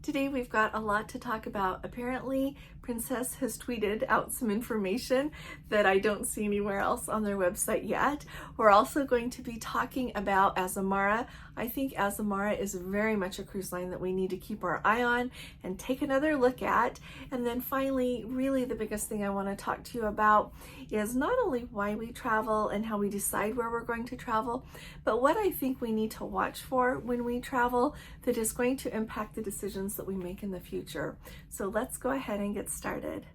Today we've got a lot to talk about. Apparently, Princess has tweeted out some information that I don't see anywhere else on their website yet. We're also going to be talking about Azamara. I think Azamara is very much a cruise line that we need to keep our eye on and take another look at. And then finally, really the biggest thing I want to talk to you about is not only why we travel and how we decide where we're going to travel, but what I think we need to watch for when we travel that is going to impact the decisions that we make in the future. So let's go ahead and get started.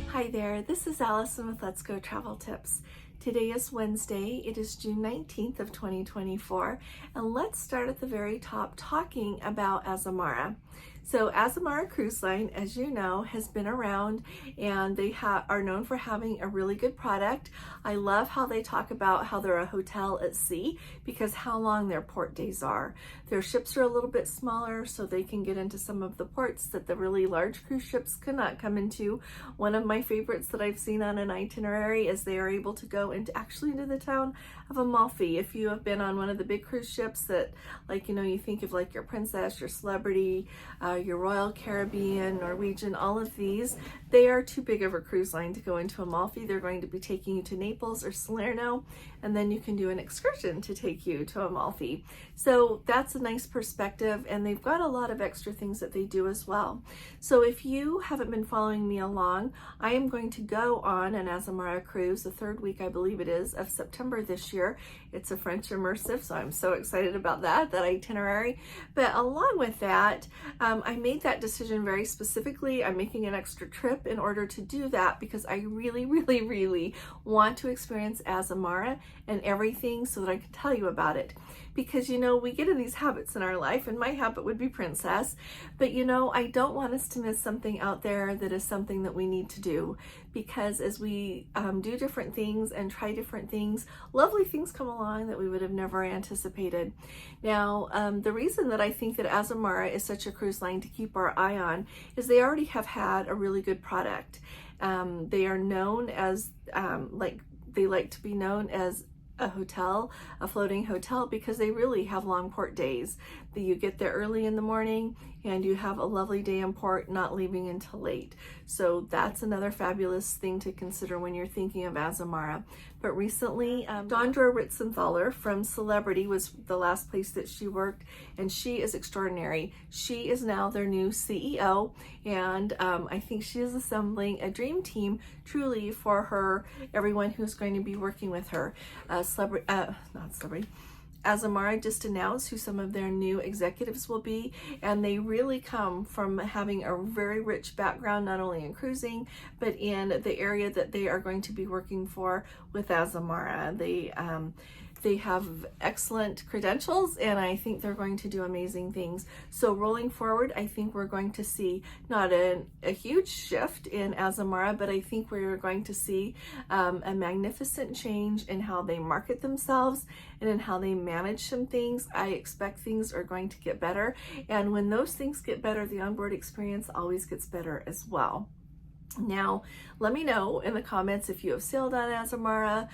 Hi there, this is Allison with Let's Go Travel Tips. Today is Wednesday, it is June 19th of 2024, and let's start at the very top talking about Azamara. So Azamara Cruise Line, as you know, has been around and they are known for having a really good product. I love how they talk about how they're a hotel at sea because how long their port days are. Their ships are a little bit smaller so they can get into some of the ports that the really large cruise ships cannot come into. One of my favorites that I've seen on an itinerary is they are able to go into the town of Amalfi. If you have been on one of the big cruise ships that, like, you know, you think of like your Princess, your Celebrity, your Royal Caribbean, Norwegian, all of these, they are too big of a cruise line to go into Amalfi. They're going to be taking you to Naples or Salerno, and then you can do an excursion to take you to Amalfi. So that's a nice perspective, and they've got a lot of extra things that they do as well. So if you haven't been following me along, I am going to go on an Azamara cruise the third week, I believe it is, of September this year. It's a French immersive, so I'm so excited about that itinerary. But along with that, I made that decision very specifically. I'm making an extra trip in order to do that because I really want to experience Azamara and everything so that I can tell you about it. Because, you know, we get in these habits in our life, and my habit would be Princess, but you know, I don't want us to miss something out there that is something that we need to do, because as we do different things and try different things, lovely things come along that we would have never anticipated. Now, the reason that I think that Azamara is such a cruise line to keep our eye on is they already have had a really good product. They are known as, they like to be known as a hotel, a floating hotel, because they really have long port days. You get there early in the morning and you have a lovely day in port, not leaving until late. So that's another fabulous thing to consider when you're thinking of Azamara. But recently, Dondra Ritzenthaler from Celebrity was the last place that she worked, and she is extraordinary. She is now their new CEO, and I think she is assembling a dream team truly for everyone who's going to be working with her. Azamara just announced who some of their new executives will be, and they really come from having a very rich background, not only in cruising, but in the area that they are going to be working for with Azamara. They have excellent credentials, and I think they're going to do amazing things. So rolling forward, I think we're going to see not a huge shift in Azamara, but I think we're going to see a magnificent change in how they market themselves and in how they manage some things. I expect things are going to get better, and when those things get better, the onboard experience always gets better as well. Now, let me know in the comments if you have sailed on Azamara.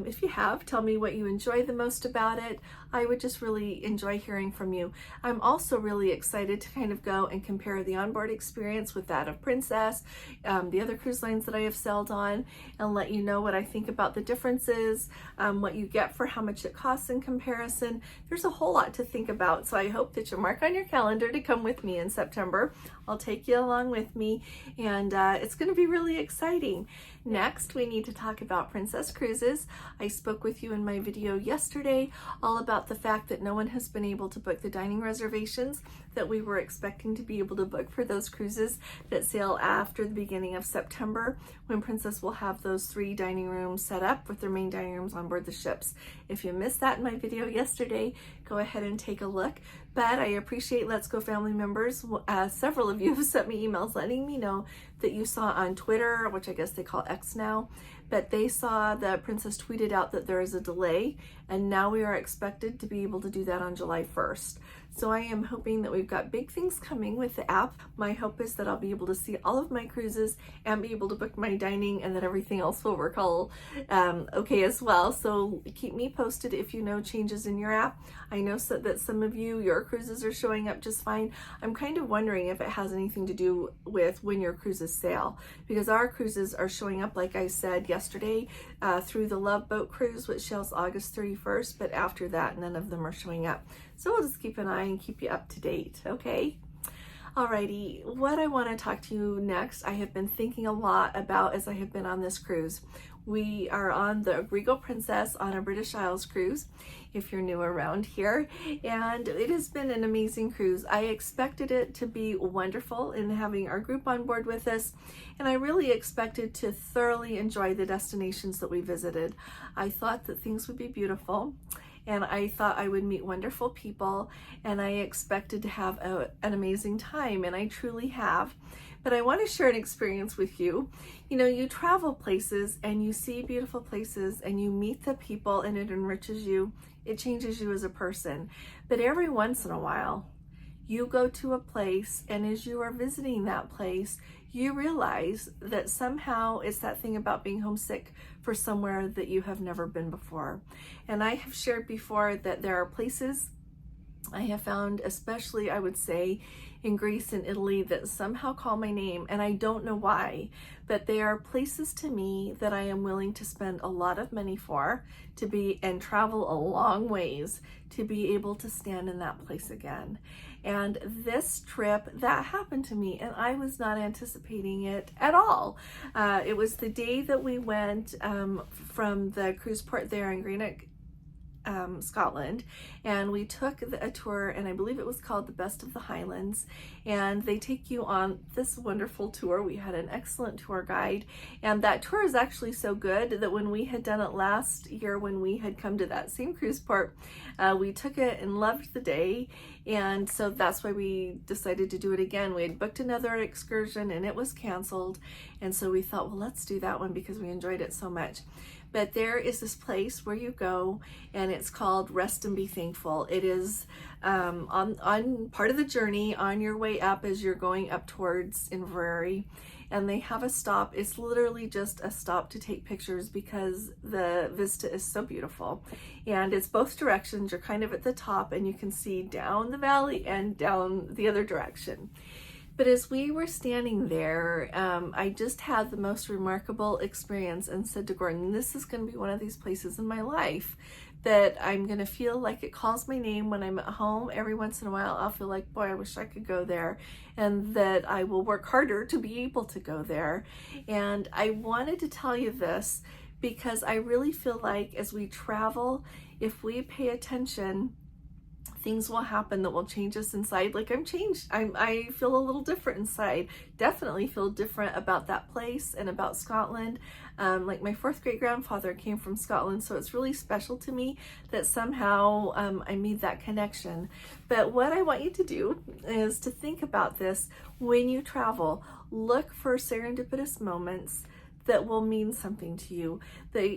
If you have, tell me what you enjoy the most about it. I would just really enjoy hearing from you. I'm also really excited to kind of go and compare the onboard experience with that of Princess, the other cruise lines that I have sailed on, and let you know what I think about the differences, what you get for how much it costs in comparison. There's a whole lot to think about, so I hope that you'll mark on your calendar to come with me in September. I'll take you along with me, and it's going to be really exciting. Next, we need to talk about Princess Cruises. I spoke with you in my video yesterday all about the fact that no one has been able to book the dining reservations that we were expecting to be able to book for those cruises that sail after the beginning of September, when Princess will have those 3 dining rooms set up with their main dining rooms on board the ships. If you missed that in my video yesterday, go ahead and take a look. But I appreciate Let's Go family members. Several of you have sent me emails letting me know that you saw on Twitter, which I guess they call X now, but they saw the princess tweeted out that there is a delay, and now we are expected to be able to do that on July 1st. So I am hoping that we've got big things coming with the app. My hope is that I'll be able to see all of my cruises and be able to book my dining, and that everything else will work all okay as well. So keep me posted if you know changes in your app. I know that some of you, your cruises are showing up just fine. I'm kind of wondering if it has anything to do with when your cruises sail, because our cruises are showing up, like I said yesterday, through the Love Boat cruise, which sails August 31st, but after that, none of them are showing up. So we'll just keep an eye and keep you up to date, okay? Alrighty, what I want to talk to you next, I have been thinking a lot about as I have been on this cruise. We are on the Regal Princess on a British Isles cruise, if you're new around here, and it has been an amazing cruise. I expected it to be wonderful in having our group on board with us, and I really expected to thoroughly enjoy the destinations that we visited. I thought that things would be beautiful, and I thought I would meet wonderful people, and I expected to have an amazing time, and I truly have. But I want to share an experience with you. You know, you travel places and you see beautiful places and you meet the people, and it enriches you. It changes you as a person. But every once in a while, you go to a place, and as you are visiting that place, you realize that somehow it's that thing about being homesick for somewhere that you have never been before. And I have shared before that there are places I have found, especially I would say in Greece and Italy, that somehow call my name, and I don't know why, but they are places to me that I am willing to spend a lot of money for, to be and travel a long ways to be able to stand in that place again. And this trip, that happened to me, and I was not anticipating it at all. It was the day that we went from the cruise port there in Greenock, Scotland, and we took a tour, and I believe it was called the Best of the Highlands, and they take you on this wonderful tour. We had an excellent tour guide, and that tour is actually so good that when we had done it last year, when we had come to that same cruise port, we took it and loved the day, and so that's why we decided to do it again. We had booked another excursion and it was canceled, and so we thought, well, let's do that one because we enjoyed it so much. But there is this place where you go, and it's called Rest and Be Thankful. It is on part of the journey on your way up as you're going up towards Inverary, and they have a stop. It's literally just a stop to take pictures because the vista is so beautiful, and it's both directions. You're kind of at the top, and you can see down the valley and down the other direction. But as we were standing there, I just had the most remarkable experience and said to Gordon, this is going to be one of these places in my life that I'm going to feel like it calls my name when I'm at home. Every once in a while, I'll feel like, boy, I wish I could go there, and that I will work harder to be able to go there. And I wanted to tell you this because I really feel like as we travel, if we pay attention, things will happen that will change us inside. Like I'm changed. I feel a little different inside. Definitely feel different about that place and about Scotland. Like my fourth great grandfather came from Scotland, so it's really special to me that somehow I made that connection. But what I want you to do is to think about this when you travel. Look for serendipitous moments that will mean something to you.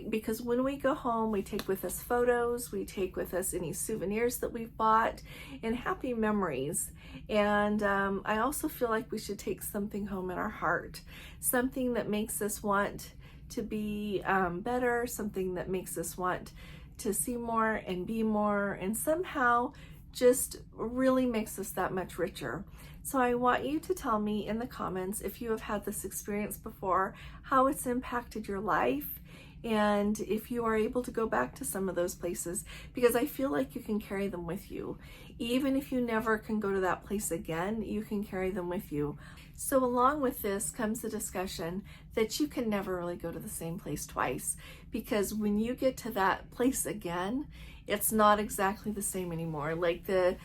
Because when we go home, we take with us photos, we take with us any souvenirs that we've bought, and happy memories. And I also feel like we should take something home in our heart, something that makes us want to be better, something that makes us want to see more and be more, and somehow just really makes us that much richer. So I want you to tell me in the comments if you have had this experience before, how it's impacted your life, and if you are able to go back to some of those places, because I feel like you can carry them with you. Even if you never can go to that place again, you can carry them with you. So along with this comes the discussion that you can never really go to the same place twice, because when you get to that place again, it's not exactly the same anymore. Like there'll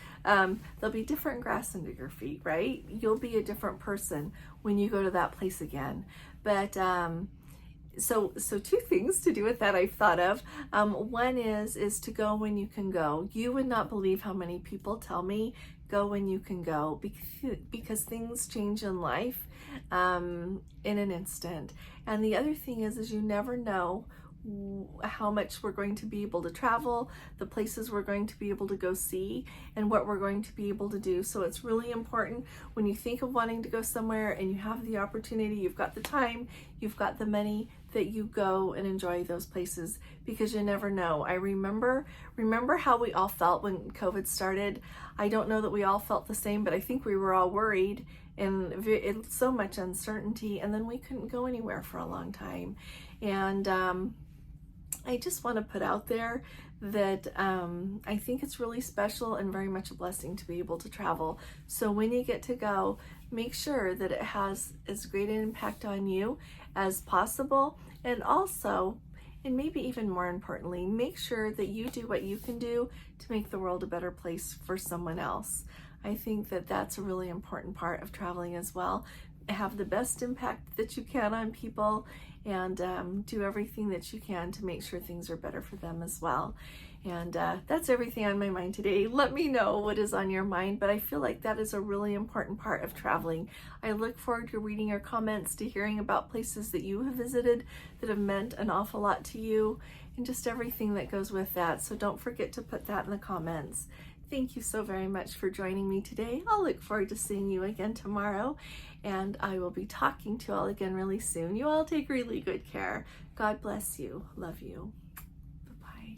be different grass under your feet, right? You'll be a different person when you go to that place again. But so two things to do with that I've thought of. One is to go when you can go. You would not believe how many people tell me, go when you can go, because things change in life in an instant. And the other thing is you never know how much we're going to be able to travel, the places we're going to be able to go see, and what we're going to be able to do. So it's really important when you think of wanting to go somewhere and you have the opportunity, you've got the time, you've got the money, that you go and enjoy those places, because you never know. I remember how we all felt when COVID started. I don't know that we all felt the same, but I think we were all worried and so much uncertainty, and then we couldn't go anywhere for a long time. And I just want to put out there that I think it's really special and very much a blessing to be able to travel. So when you get to go, make sure that it has as great an impact on you as possible. And also, and maybe even more importantly, make sure that you do what you can do to make the world a better place for someone else. I think that that's a really important part of traveling as well. Have the best impact that you can on people, and do everything that you can to make sure things are better for them as well. And that's everything on my mind today. Let me know what is on your mind, but I feel like that is a really important part of traveling. I look forward to reading your comments, to hearing about places that you have visited that have meant an awful lot to you, and just everything that goes with that. So don't forget to put that in the comments. Thank you so very much for joining me today. I'll look forward to seeing you again tomorrow, and I will be talking to you all again really soon. You all take really good care. God bless you. Love you. Bye-bye.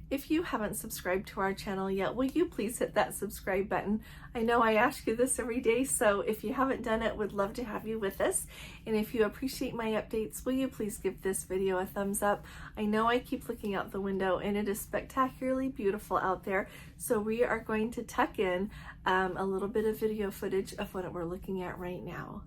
If you haven't subscribed to our channel yet, will you please hit that subscribe button? I know I ask you this every day, so if you haven't done it, would love to have you with us. And if you appreciate my updates, will you please give this video a thumbs up? I know I keep looking out the window and it is spectacularly beautiful out there. So we are going to tuck in a little bit of video footage of what we're looking at right now.